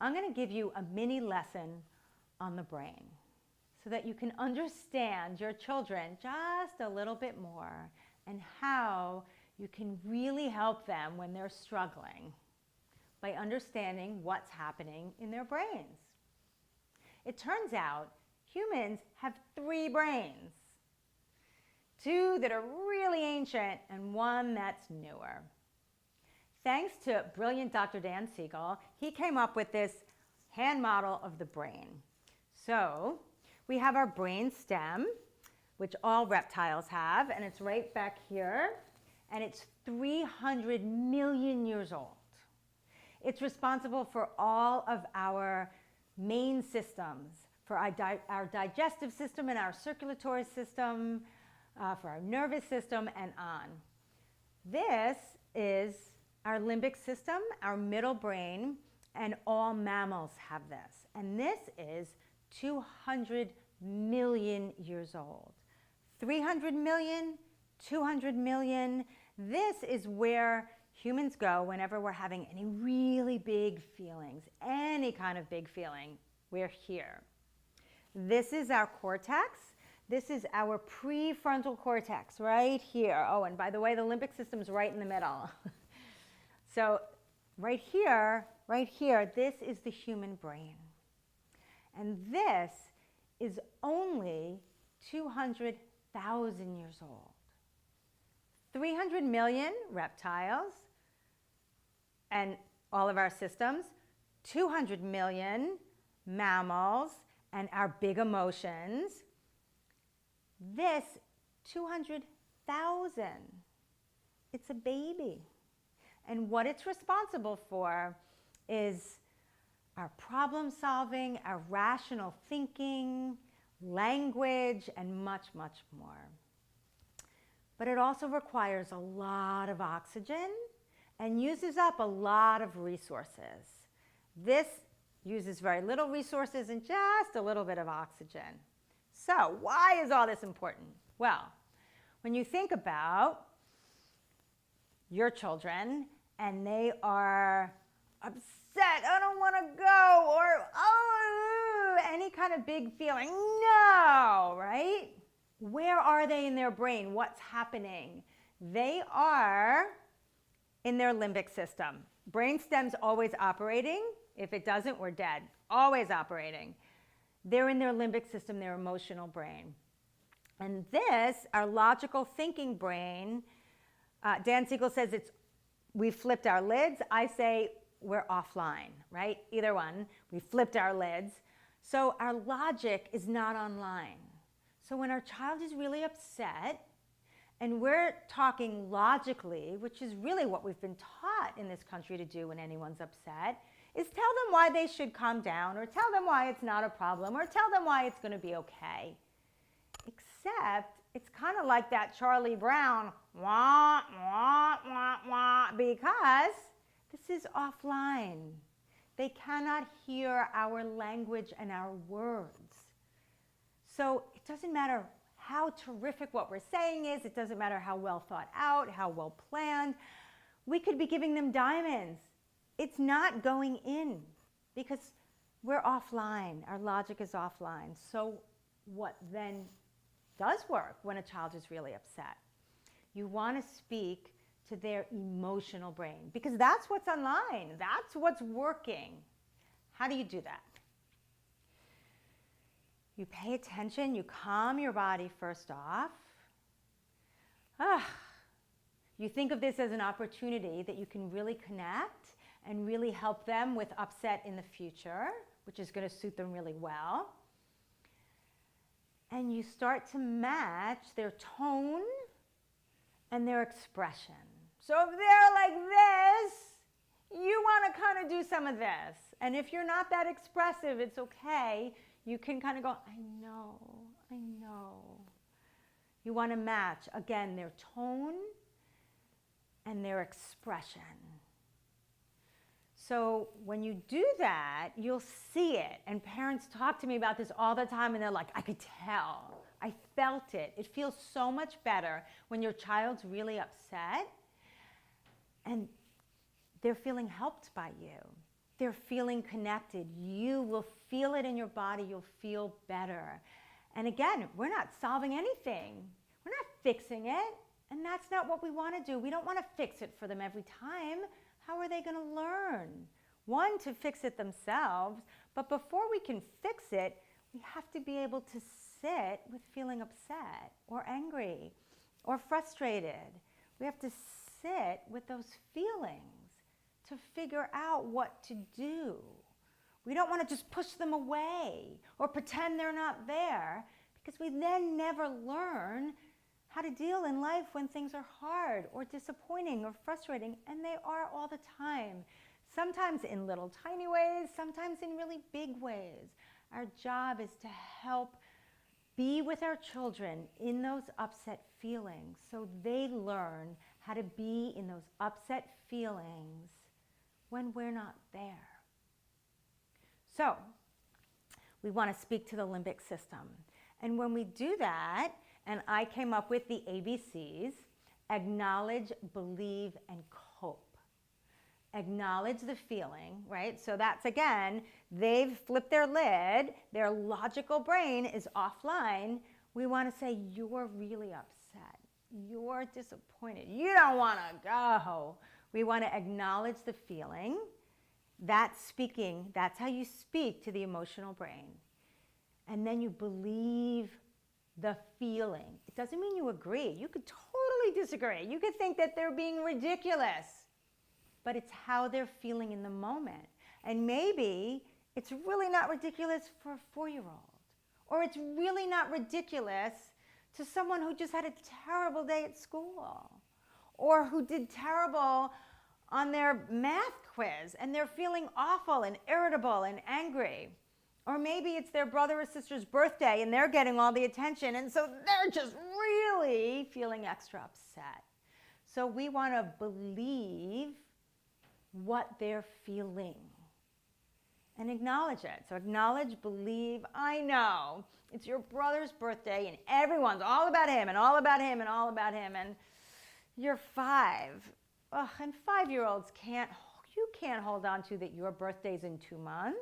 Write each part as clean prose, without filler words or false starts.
I'm going to give you a mini lesson on the brain so that you can understand your children just a little bit more and how you can really help them when they're struggling by understanding what's happening in their brains. It turns out humans have 3 brains. 2 that are really ancient and 1 that's newer. Thanks to brilliant Dr. Dan Siegel, he came up with this hand model of the brain. So we have our brain stem, which all reptiles have, and it's right back here, and it's 300 million years old. It's responsible for all of our main systems, for our digestive system and our circulatory system, for our nervous system, and on. This is our limbic system, our middle brain, and all mammals have this. And this is 200 million years old. 300 million, 200 million, this is where humans go whenever we're having any really big feelings, any kind of big feeling, we're here. This is our cortex. This is our prefrontal cortex right here. Oh, and by the way, the limbic system's right in the middle. So right here, this is the human brain. And this is only 200,000 years old. 300 million reptiles and all of our systems, 200 million mammals and our big emotions. This 200,000, it's a baby. And what it's responsible for is our problem solving, our rational thinking, language, and much, much more. But it also requires a lot of oxygen and uses up a lot of resources. This uses very little resources and just a little bit of oxygen. So why is all this important? Well, when you think about your children and they are upset, I don't want to go, or oh, any kind of big feeling, no, right? Where are they in their brain? What's happening? They are in their limbic system. Brain stem's always operating. If it doesn't, we're dead. Always operating. They're in their limbic system, their emotional brain. And this, our logical thinking brain, Dan Siegel says we flipped our lids. I say we're offline, right? Either one. We flipped our lids. So our logic is not online. So when our child is really upset and we're talking logically, which is really what we've been taught in this country to do when anyone's upset, is tell them why they should calm down, or tell them why it's not a problem, or tell them why it's going to be okay. Except it's kind of like that Charlie Brown, wah, wah, wah, wah, because this is offline. They cannot hear our language and our words. So it doesn't matter how terrific what we're saying is. It doesn't matter how well thought out, how well planned. We could be giving them diamonds. It's not going in because we're offline. Our logic is offline. So what then does work when a child is really upset? You want to speak to their emotional brain because that's what's online. That's what's working. How do you do that? You pay attention. You calm your body first off. You think of this as an opportunity that you can really connect and really help them with upset in the future, which is going to suit them really well. And you start to match their tone and their expression. So if they're like this, you want to kind of do some of this. And if you're not that expressive, it's okay. You can kind of go, I know. You want to match, again, their tone and their expression. So when you do that, you'll see it. And parents talk to me about this all the time, and they're like, I could tell. I felt it. It feels so much better when your child's really upset and they're feeling helped by you. they're feeling connected. You will feel it in your body. You'll feel better. And again, we're not solving anything. We're not fixing it. And that's not what we want to do. We don't want to fix it for them every time. How are they going to learn? One, to fix it themselves. But before we can fix it, we have to be able to sit with feeling upset or angry or frustrated. We have to sit with those feelings to figure out what to do. We don't want to just push them away or pretend they're not there, because we then never learn how to deal in life when things are hard or disappointing or frustrating, and they are all the time. Sometimes in little tiny ways, sometimes in really big ways. Our job is to help be with our children in those upset feelings so they learn how to be in those upset feelings when we're not there. So, we want to speak to the limbic system. And when we do that, and I came up with the ABCs: acknowledge, believe, and cope. Acknowledge the feeling, right? So that's, again, they've flipped their lid, their logical brain is offline. We want to say, you're really upset. You're disappointed. You don't want to go. We want to acknowledge the feeling. That's speaking. That's how you speak to the emotional brain. And then you believe the feeling. It doesn't mean you agree. You could totally disagree. You could think that they're being ridiculous. But it's how they're feeling in the moment. And maybe it's really not ridiculous for a 4-year-old. Or it's really not ridiculous to someone who just had a terrible day at school. Or who did terrible on their math quiz and they're feeling awful and irritable and angry. Or maybe it's their brother or sister's birthday and they're getting all the attention, and so they're just really feeling extra upset. So we want to believe what they're feeling and acknowledge it. So acknowledge, believe, I know it's your brother's birthday and everyone's all about him and all about him and all about him, and you're 5. Ugh, and 5-year-olds can't hold on to that your birthday's in 2 months,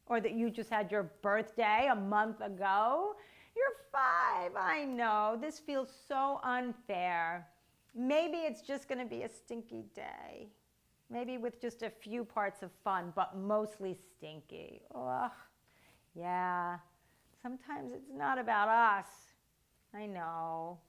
or that you just had your birthday a month ago. You're 5, I know, this feels so unfair. Maybe it's just going to be a stinky day. Maybe with just a few parts of fun, but mostly stinky. Ugh, yeah, sometimes it's not about us. I know.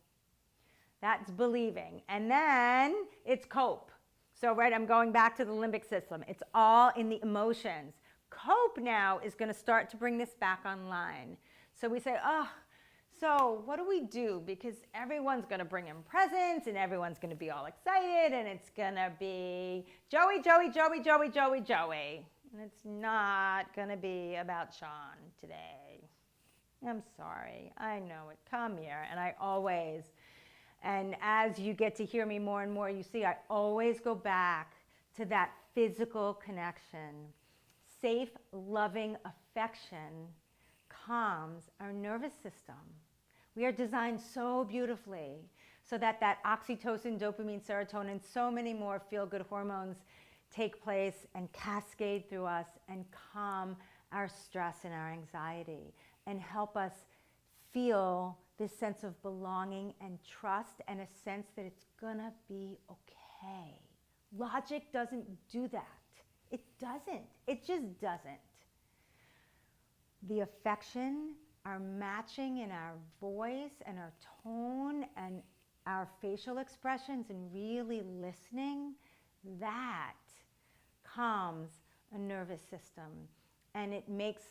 That's believing. And then it's cope. So, right, I'm going back to the limbic system. It's all in the emotions. Cope now is going to start to bring this back online. So we say, oh, so what do we do? Because everyone's going to bring in presents and everyone's going to be all excited and it's going to be Joey, Joey, Joey, Joey, Joey, Joey. And it's not going to be about Sean today. I'm sorry. I know it. Come here. And as you get to hear me more and more, you see I always go back to that physical connection. Safe, loving affection calms our nervous system. We are designed so beautifully so that oxytocin, dopamine, serotonin, so many more feel-good hormones take place and cascade through us and calm our stress and our anxiety and help us feel this sense of belonging and trust and a sense that it's gonna be okay. Logic doesn't do that. It doesn't. It just doesn't. The affection, our matching in our voice and our tone and our facial expressions and really listening, that calms a nervous system and it makes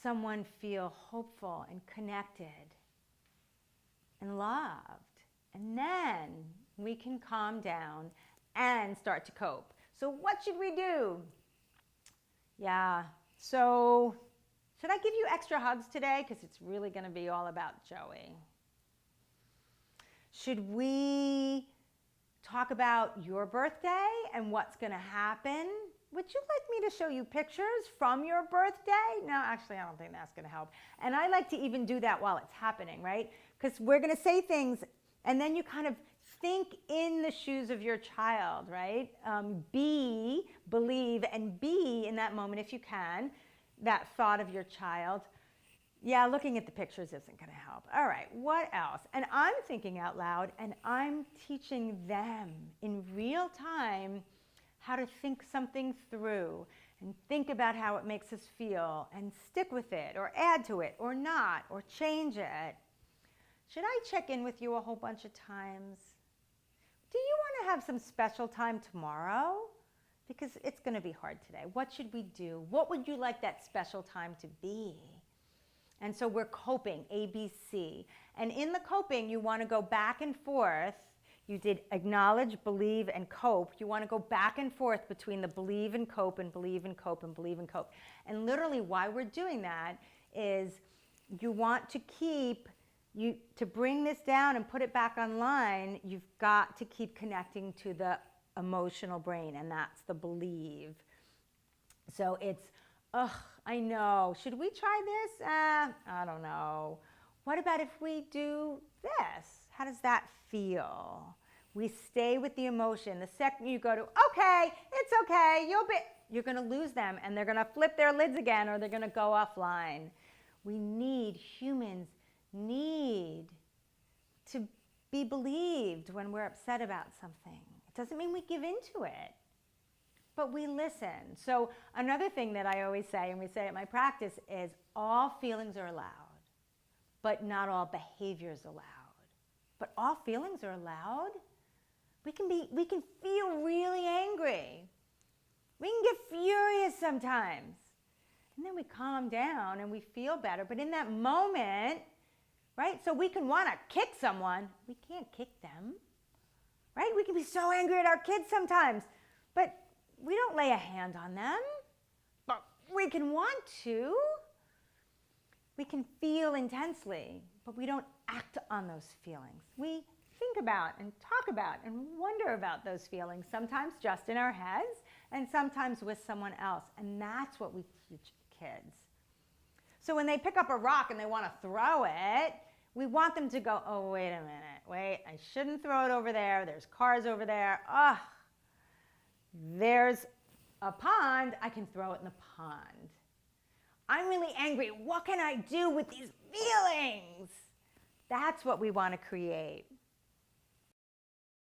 someone feel hopeful and connected and loved. And then we can calm down and start to cope. So what should we do? Yeah, so should I give you extra hugs today? Because it's really going to be all about Joey. Should we talk about your birthday and what's going to happen? Would you like me to show you pictures from your birthday? No, actually, I don't think that's going to help. And I like to even do that while it's happening, right? Because we're going to say things and then you kind of think in the shoes of your child, right? Believe, and be in that moment, if you can, that thought of your child. Yeah, looking at the pictures isn't going to help. All right, what else? And I'm thinking out loud, and I'm teaching them in real time how to think something through and think about how it makes us feel and stick with it or add to it or not or change it. Should I check in with you a whole bunch of times? Do you want to have some special time tomorrow? Because it's going to be hard today. What should we do? What would you like that special time to be? And so we're coping, ABC. And in the coping, you want to go back and forth. You did acknowledge, believe, and cope. You want to go back and forth between the believe and cope and believe and cope and believe and cope. And literally why we're doing that is you want to to bring this down and put it back online, you've got to keep connecting to the emotional brain, and that's the believe. So it's, I know. Should we try this? I don't know. What about if we do this? How does that feel? We stay with the emotion. The second you go to, okay, it's okay, you're going to lose them, and they're going to flip their lids again, or they're going to go offline. Humans need to be believed when we're upset about something. It doesn't mean we give into it, but we listen. So another thing that I always say, and we say at my practice, is all feelings are allowed, but not all behavior is allowed. But all feelings are allowed. We can feel really angry. We can get furious sometimes. And then we calm down and we feel better. But in that moment, right? So we can want to kick someone. We can't kick them, right? We can be so angry at our kids sometimes, but we don't lay a hand on them. But we can want to. We can feel intensely, but we don't act on those feelings. We think about and talk about and wonder about those feelings, sometimes just in our heads and sometimes with someone else. And that's what we teach kids. So when they pick up a rock and they want to throw it, we want them to go, oh, wait a minute. Wait, I shouldn't throw it over there. There's cars over there. There's a pond. I can throw it in the pond. I'm really angry. What can I do with these feelings? That's what we want to create.